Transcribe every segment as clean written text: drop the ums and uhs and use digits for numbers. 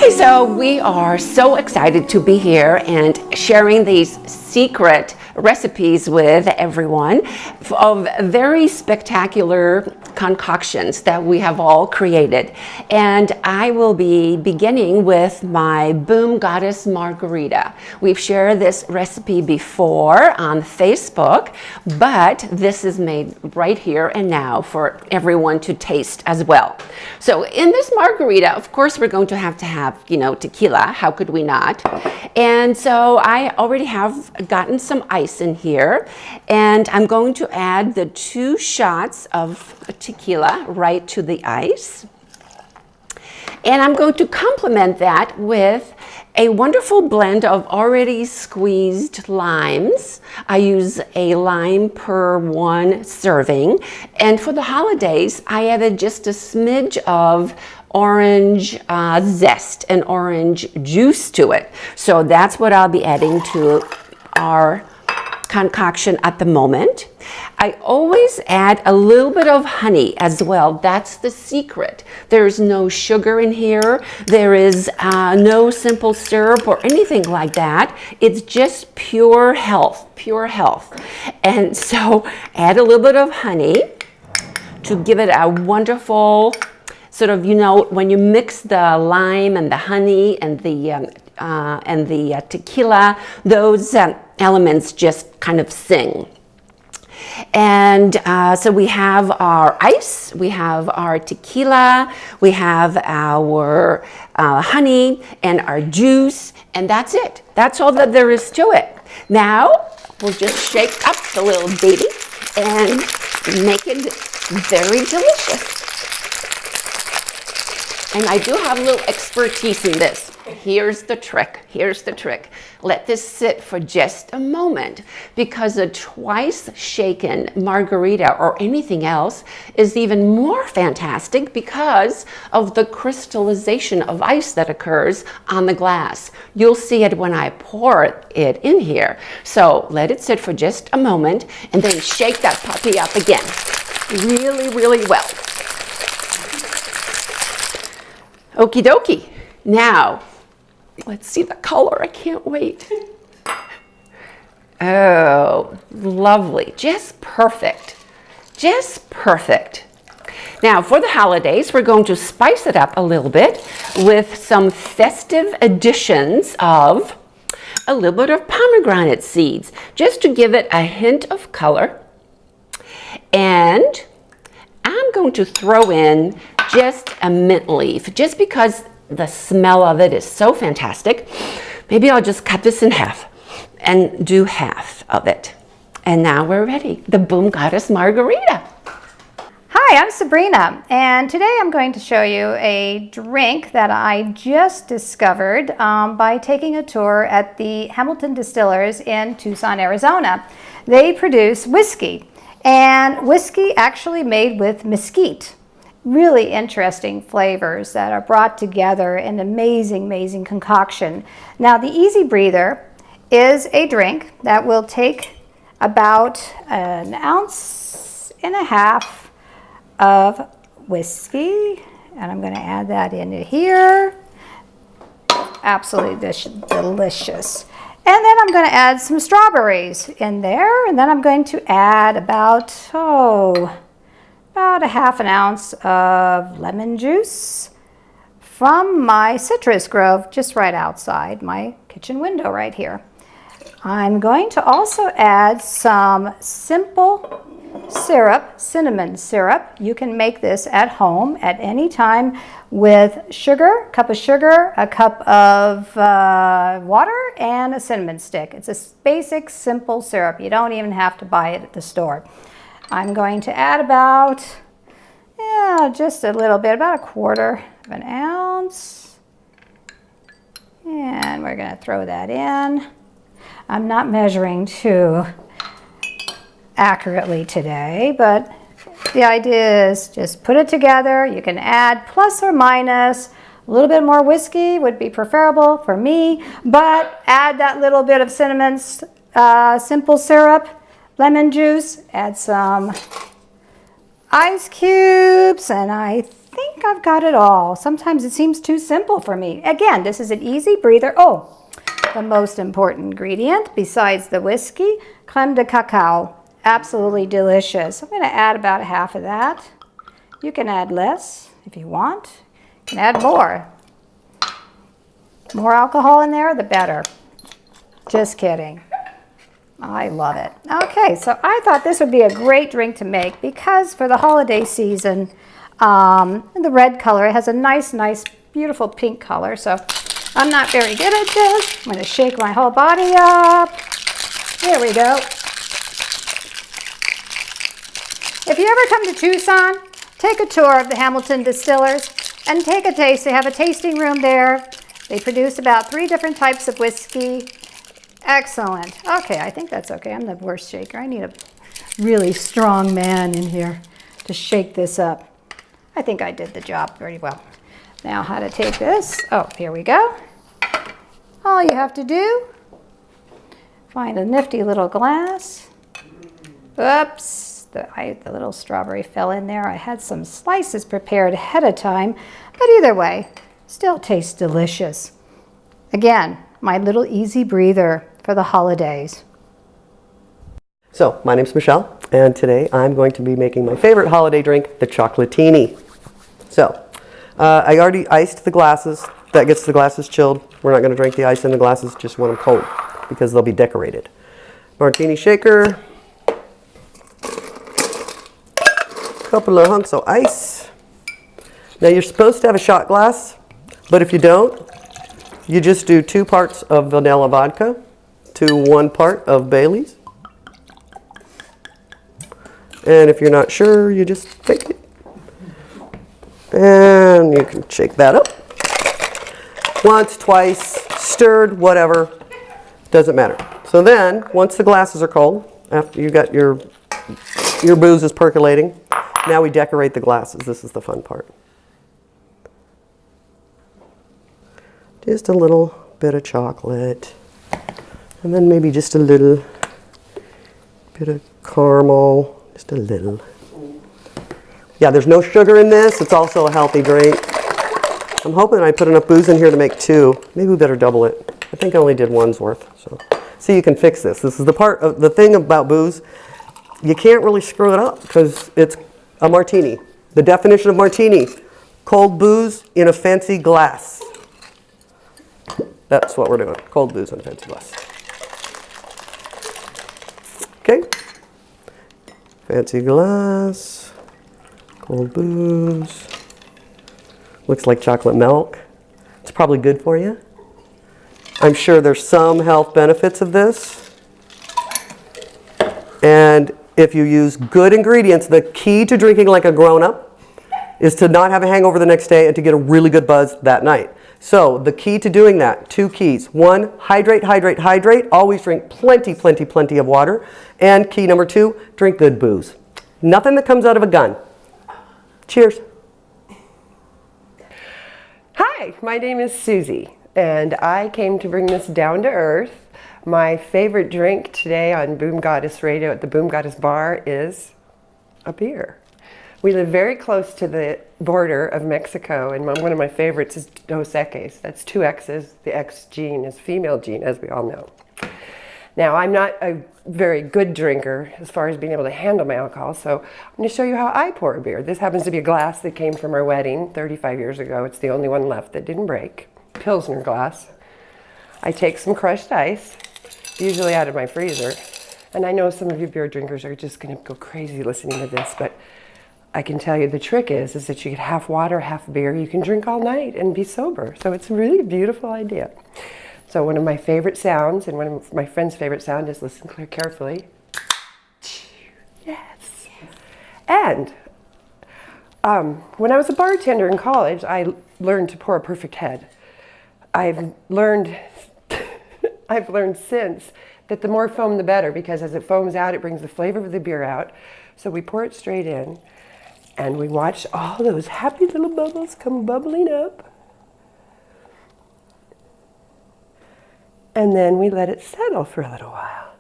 Okay, so we are so excited to be here and sharing these secret recipes with everyone of very spectacular concoctions that we have all created. And I will be beginning with my Boom Goddess Margarita. We've shared this recipe before on Facebook, but this is made right here and now for everyone to taste as well. So in this margarita, of course, we're going to have, tequila. How could we not? And so I already have gotten some ice in here, and I'm going to add the 2 shots of tequila right to the ice. And I'm going to complement that with a wonderful blend of already squeezed limes. I use a lime per 1 serving. And for the holidays, I added just a smidge of orange zest and orange juice to it. So that's what I'll be adding to our concoction at the moment. I always add a little bit of honey as well. That's the secret. There's no sugar in here. There is no simple syrup or anything like that. It's just pure health, pure health. And so add a little bit of honey to give it a wonderful sort of, when you mix the lime and the honey and the tequila, those elements just kind of sing. And so we have our ice, we have our tequila, we have our honey and our juice, and that's it. That's all that there is to it. Now we'll just shake up the little baby and make it very delicious. And I do have a little expertise in this. Here's the trick. Here's the trick. Let this sit for just a moment, because a twice shaken margarita or anything else is even more fantastic because of the crystallization of ice that occurs on the glass. You'll see it when I pour it in here. So let it sit for just a moment and then shake that puppy up again. Really, really well. Okie dokie. Now, let's see the color. I can't wait. Oh, lovely. Just perfect. Just perfect. Now, for the holidays, we're going to spice it up a little bit with some festive additions of a little bit of pomegranate seeds, just to give it a hint of color. And I'm going to throw in just a mint leaf, just because the smell of it is so fantastic. Maybe I'll just cut this in half and do half of it. And now we're ready. The Boom Goddess Margarita. Hi, I'm Sabrina, and today I'm going to show you a drink that I just discovered by taking a tour at the Hamilton Distillers in Tucson, Arizona. They produce whiskey, and whiskey actually made with mesquite. Really interesting flavors that are brought together in an amazing, amazing concoction. Now, the Easy Breather is a drink that will take about 1.5 ounces of whiskey, and I'm going to add that into here. Absolutely delicious. And then I'm going to add some strawberries in there, and then I'm going to add about 1/2 ounce of lemon juice from my citrus grove just right outside my kitchen window right here. I'm going to also add some simple syrup, cinnamon syrup. You can make this at home at any time with sugar, a cup of sugar, a cup of water, and a cinnamon stick. It's a basic, simple syrup. You don't even have to buy it at the store. I'm going to add about, just a little bit, about 1/4 ounce. And we're going to throw that in. I'm not measuring too accurately today, but the idea is just put it together. You can add plus or minus. A little bit more whiskey would be preferable for me, but add that little bit of cinnamon simple syrup, lemon juice, add some ice cubes, and I think think I've got it all. Sometimes it seems too simple for me. Again, this is an easy breather. Oh, the most important ingredient besides the whiskey, creme de cacao. Absolutely delicious. I'm going to add about half of that. You can add less if you want. You can add more. More alcohol in there, the better. Just kidding. I love it. Okay, so I thought this would be a great drink to make because for the holiday season, the red color, it has a nice, beautiful pink color. So I'm not very good at this. I'm going to shake my whole body up. There we go. If you ever come to Tucson, take a tour of the Hamilton Distillers and take a taste. They have a tasting room there. They produce about 3 different types of whiskey. Excellent. Okay, I think that's okay. I'm the worst shaker. I need a really strong man in here to shake this up. I think I did the job very well. Now how to take this. Oh, here we go. All you have to do, find a nifty little glass. Oops, the little strawberry fell in there. I had some slices prepared ahead of time, but either way, still tastes delicious. Again, my little easy breather for the holidays. So, my name's Michelle, and today I'm going to be making my favorite holiday drink, the chocolatini. So, I already iced the glasses. That gets the glasses chilled. We're not going to drink the ice in the glasses, just want them cold, because they'll be decorated. Martini shaker. Couple of hunks of ice. Now, you're supposed to have a shot glass, but if you don't, you just do 2 parts of vanilla vodka to 1 part of Bailey's. And if you're not sure, you just fake it. And you can shake that up. Once, twice, stirred, whatever, doesn't matter. So then, once the glasses are cold, after you got your booze is percolating, now we decorate the glasses. This is the fun part. Just a little bit of chocolate, and then maybe just a little bit of caramel, just a little. Yeah, there's no sugar in this. It's also a healthy drink. I'm hoping I put enough booze in here to make 2. Maybe we better double it. I think I only did 1's worth. So, see, you can fix this. This is the part of the thing about booze. You can't really screw it up because it's a martini. The definition of martini: cold booze in a fancy glass. That's what we're doing. Cold booze in a fancy glass. Okay. Fancy glass. Cold booze. Looks like chocolate milk. It's probably good for you. I'm sure there's some health benefits of this. And if you use good ingredients, the key to drinking like a grown-up is to not have a hangover the next day and to get a really good buzz that night. So the key to doing that, 2 keys. 1, hydrate, hydrate, hydrate. Always drink plenty of water. And key number 2, drink good booze. Nothing that comes out of a gun. Cheers. Hi, my name is Susie, and I came to bring this down to earth. My favorite drink today on Boom Goddess Radio at the Boom Goddess Bar is a beer. We live very close to the border of Mexico, and one of my favorites is Dos Equis. That's 2 X's. The X gene is female gene, as we all know. Now, I'm not a very good drinker as far as being able to handle my alcohol, so I'm going to show you how I pour a beer. This happens to be a glass that came from our wedding 35 years ago. It's the only one left that didn't break. Pilsner glass. I take some crushed ice, usually out of my freezer, and I know some of you beer drinkers are just going to go crazy listening to this, but I can tell you the trick is that you get half water, half beer. You can drink all night and be sober, so it's really a beautiful idea. So one of my favorite sounds, and one of my friend's favorite sound, is listen carefully. Yes. And when I was a bartender in college, I learned to pour a perfect head. I've learned since that the more foam, the better, because as it foams out, it brings the flavor of the beer out. So we pour it straight in, and we watch all those happy little bubbles come bubbling up. And then we let it settle for a little while.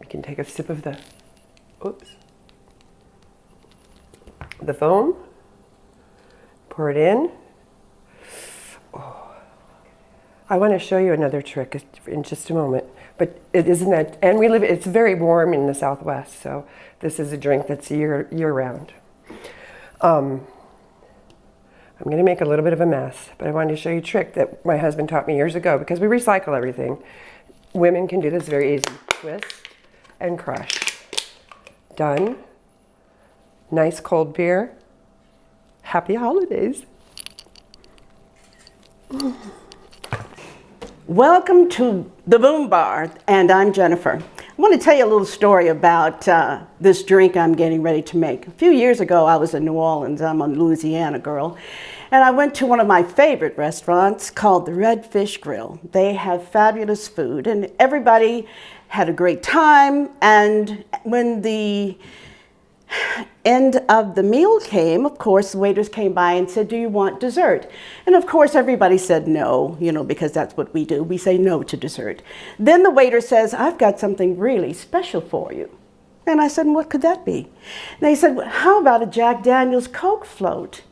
You can take a sip of the oops, the foam, pour it in. Oh. I want to show you another trick in just a moment, but it isn't that, and it's very warm in the Southwest, so this is a drink that's year round. I'm going to make a little bit of a mess, but I wanted to show you a trick that my husband taught me years ago, because we recycle everything. Women can do this very easy. Twist and crush. Done. Nice cold beer. Happy holidays. Welcome to the Boom Bar, and I'm Jennifer. I want to tell you a little story about this drink I'm getting ready to make. A few years ago, I was in New Orleans. I'm a Louisiana girl. And I went to one of my favorite restaurants called the Redfish Grill. They have fabulous food, and everybody had a great time. And when the end of the meal came, of course, the waiters came by and said, "Do you want dessert?" And of course, everybody said no, because that's what we do. We say no to dessert. Then the waiter says, "I've got something really special for you." And I said, "What could that be?" And they said, "Well, how about a Jack Daniel's Coke float?"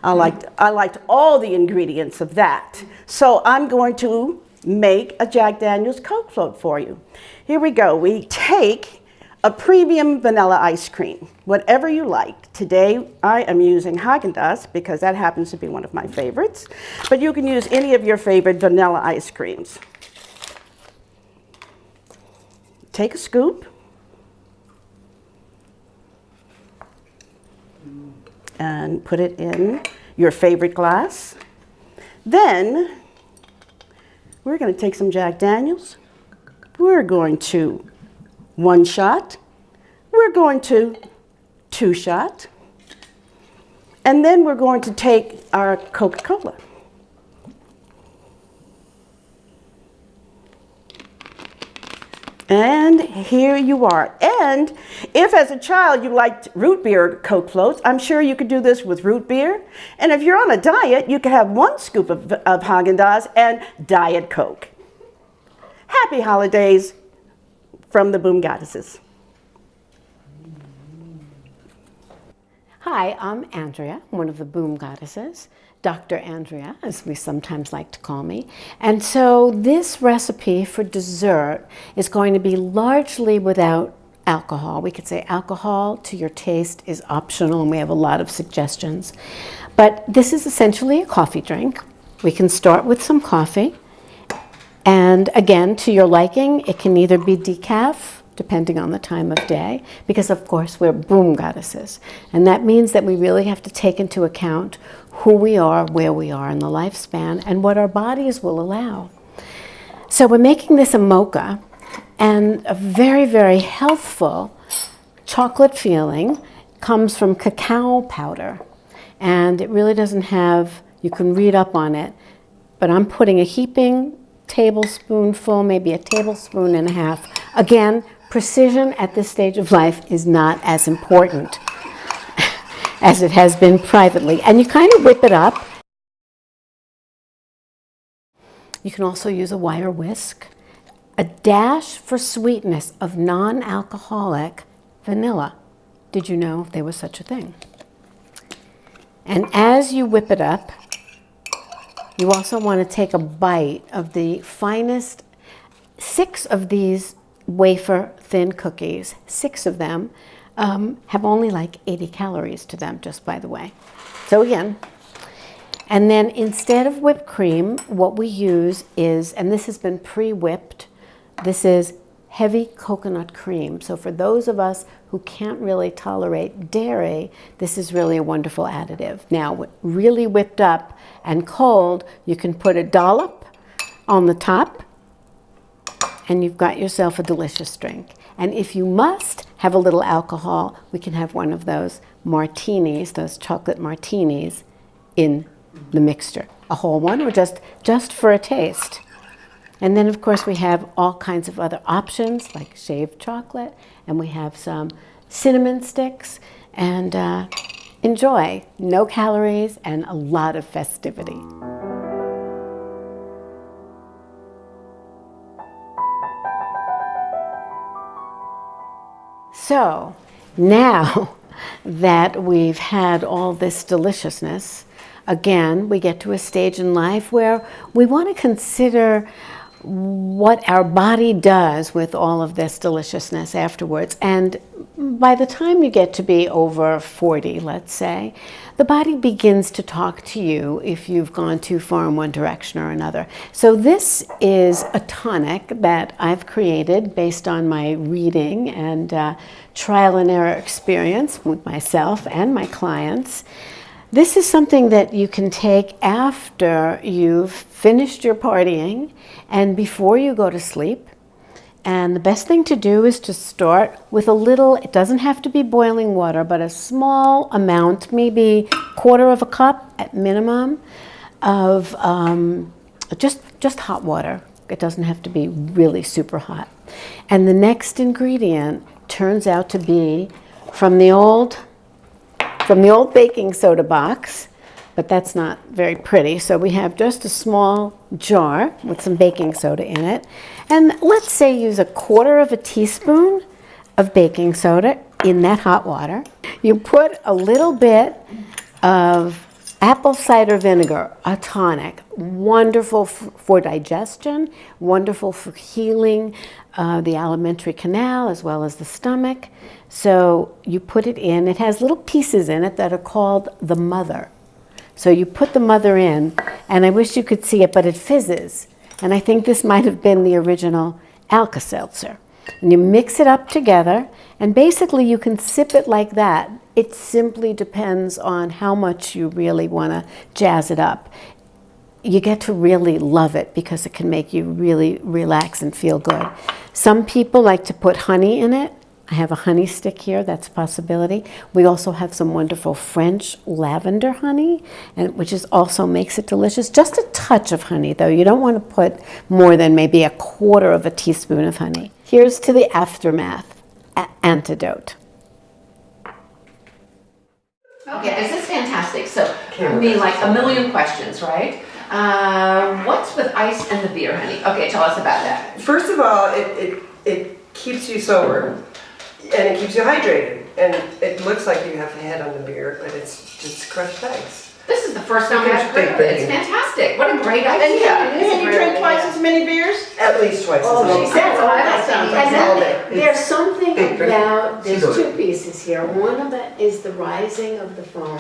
I liked all the ingredients of that. So I'm going to make a Jack Daniel's Coke float for you. Here we go. We take a premium vanilla ice cream, whatever you like. Today I am using Haagen-Dazs because that happens to be one of my favorites, but you can use any of your favorite vanilla ice creams. Take a scoop and put it in your favorite glass. Then we're going to take some Jack Daniels. We're going to 1 shot. We're going to 2 shot. And then we're going to take our Coca-Cola. And here you are. And if as a child you liked root beer Coke floats, I'm sure you could do this with root beer. And if you're on a diet, you could have 1 scoop of Haagen-Dazs and Diet Coke. Happy holidays from the Boom Goddesses. Hi, I'm Andrea, one of the Boom Goddesses. Dr. Andrea, as we sometimes like to call me. And so this recipe for dessert is going to be largely without alcohol. We could say alcohol to your taste is optional, and we have a lot of suggestions. But this is essentially a coffee drink. We can start with some coffee. And again, to your liking, it can either be decaf, depending on the time of day, because of course we're Boom Goddesses. And that means that we really have to take into account who we are, where we are in the lifespan, and what our bodies will allow. So we're making this a mocha, and a very, very healthful chocolate feeling comes from cacao powder. And it really doesn't have, you can read up on it, but I'm putting a heaping tablespoonful, maybe a tablespoon and a half. Again, precision at this stage of life is not as important as it has been privately. And you kind of whip it up. You can also use a wire whisk. A dash for sweetness of non-alcoholic vanilla. Did you know there was such a thing? And as you whip it up, you also want to take a bite of the finest 6 of these wafer thin cookies. 6 of them have only like 80 calories to them, just by the way. So again, and then instead of whipped cream, what we use is, and this has been pre-whipped, this is heavy coconut cream. So for those of us who can't really tolerate dairy, this is really a wonderful additive. Now, really whipped up and cold, you can put a dollop on the top, and you've got yourself a delicious drink. And if you must have a little alcohol, we can have one of those martinis, those chocolate martinis, in the mixture. A whole one, or just for a taste. And then, of course, we have all kinds of other options, like shaved chocolate, and we have some cinnamon sticks, and enjoy. No calories and a lot of festivity. So, Now that we've had all this deliciousness, again, we get to a stage in life where we want to consider what our body does with all of this deliciousness afterwards. And by the time you get to be over 40, let's say, the body begins to talk to you if you've gone too far in one direction or another. So this is a tonic that I've created based on my reading and trial and error experience with myself and my clients. This is something that you can take after you've finished your partying and before you go to sleep. And the best thing to do is to start with a little, it doesn't have to be boiling water, but a small amount, maybe 1/4 cup at minimum, of just hot water. It doesn't have to be really super hot. And the next ingredient turns out to be from the old baking soda box, but that's not very pretty. So we have just a small jar with some baking soda in it. And let's say use 1/4 teaspoon of baking soda in that hot water. You put a little bit of apple cider vinegar, a tonic, wonderful for digestion, wonderful for healing the alimentary canal as well as the stomach. So you put it in. It has little pieces in it that are called the mother. So you put the mother in, and I wish you could see it, but it fizzes. And I think this might have been the original Alka-Seltzer. And you mix it up together, and basically you can sip it like that. It simply depends on how much you really want to jazz it up. You get to really love it because it can make you really relax and feel good. Some people like to put honey in it. I have a honey stick here, that's a possibility. We also have some wonderful French lavender honey, and which is also makes it delicious. Just a touch of honey though. You don't want to put more than maybe 1/4 teaspoon of honey. Here's to the aftermath antidote. Okay, this is fantastic. So, I mean, like a million questions, right? What's with ice and the beer, honey? Okay, tell us about that. First of all, it keeps you sober and it keeps you hydrated. And it looks like you have a head on the beer, but it's just crushed ice. This is the first time I've heard of it. It's fantastic. What a great idea. Can you drink twice as many beers? At least twice as much. She said, Oh, that sounds and all then there's something Big drink. about, there's She's two pieces here. One of it is the rising of the foam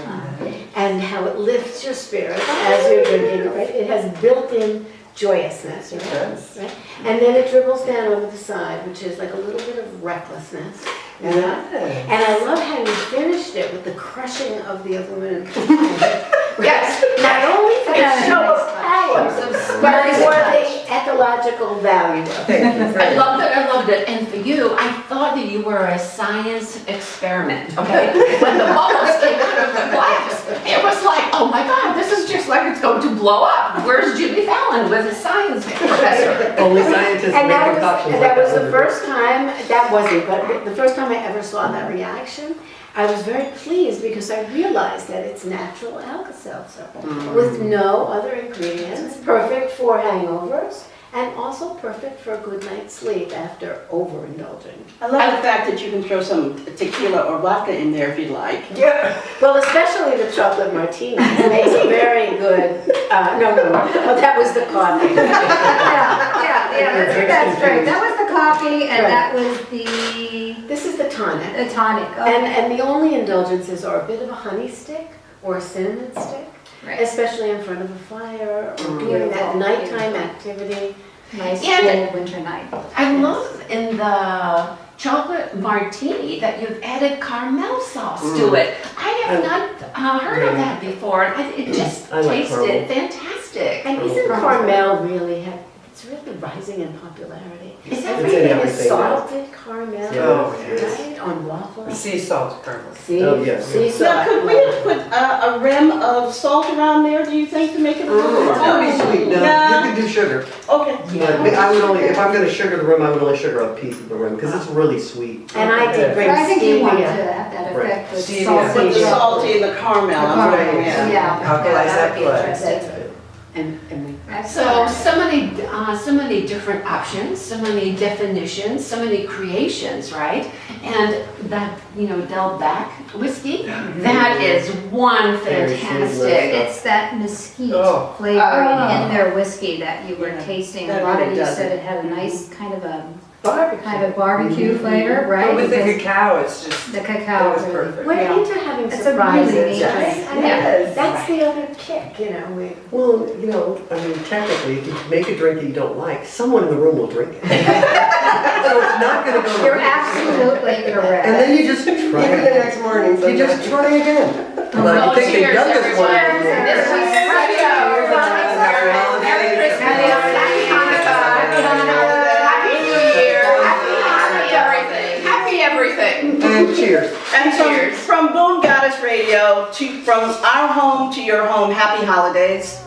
and how it lifts your spirits as you're drinking it, right? It has built-in joyousness, right? Yes. Right? And then it dribbles down over the side, which is like a little bit of recklessness. Yeah. Yes. And I love how you finished it with the crushing of the aluminum. Yes. Not only for the show of power, but for the ecological value of it. Thank you very I much. loved it. And for you, I thought that you were a science experiment, okay? When the bubbles came out of the glass, it was like, oh my God, this is just like it's going to blow up. Where's Jimmy Fallon with his science professor? Only scientists And make that concoctions was, like that was the that. first time, that wasn't, but the first time I ever saw that reaction, I was very pleased because I realized that it's natural Alka-Seltzer with no other ingredients, perfect for hangovers, and also perfect for a good night's sleep after overindulging. I love the fact that you can throw some tequila or vodka in there if you'd like. Yeah. Well, especially the chocolate martini. It makes a very good, no, well, that was the coffee. That's right. That was the coffee, and Right. that was the This is the tonic. tonic. Okay. And the only indulgences are a bit of a honey stick or a cinnamon stick, Right. especially in front of a fire or during that nighttime activity. Nice Yeah, cool winter night. I love in the chocolate martini that you've added caramel sauce to it. I have not heard of that before. And it just I like tasted caramel. fantastic. And isn't caramel really it's really rising in popularity? Is that Everything is everything now. salted caramel, Oh, right? On waffles. Sea salt caramel. Oh, yes. Sea salt. Now, could we have put a rim of salt around there, do you think, to make it a little more? That would be sweet. No, Yeah. you could do sugar. Okay. But I would only, if I'm going to sugar the rim, I would only sugar a piece of the rim because it's really sweet. And I did bring But I think you wanted to stevia. have that Right. effect with Stevia. salt. Put the salty and the caramel. Caramel, Yeah. yeah. Alkalize that blood. That's it. And we So many different options, so many definitions, so many creations, right? And that, Delback whiskey, that is one fantastic. It's that mesquite Oh. flavor Oh. in their whiskey that you were tasting. that A lot really of you does said it. it had a nice kind of a Barbecue. barbecue flavor, right? But with the Because cacao, it's just, the cacao it was really- perfect. We're Yeah. into having It's a surprises, really neat right? drink. I mean, Yes. that's the other kick, we. Well, technically, if you make a drink that you don't like, someone in the room will drink it. So it's not going to go. You're absolutely correct. And then you just try Even the it. next morning. You just try again. But Oh, I think they've cheers, done this one. everyone. This was such a Merry Christmas, Happy Hanukkah, Happy New Year, Happy everything, Happy everything. And cheers. And Cheers. from Boom Goddess Radio, from our home to your home, happy holidays.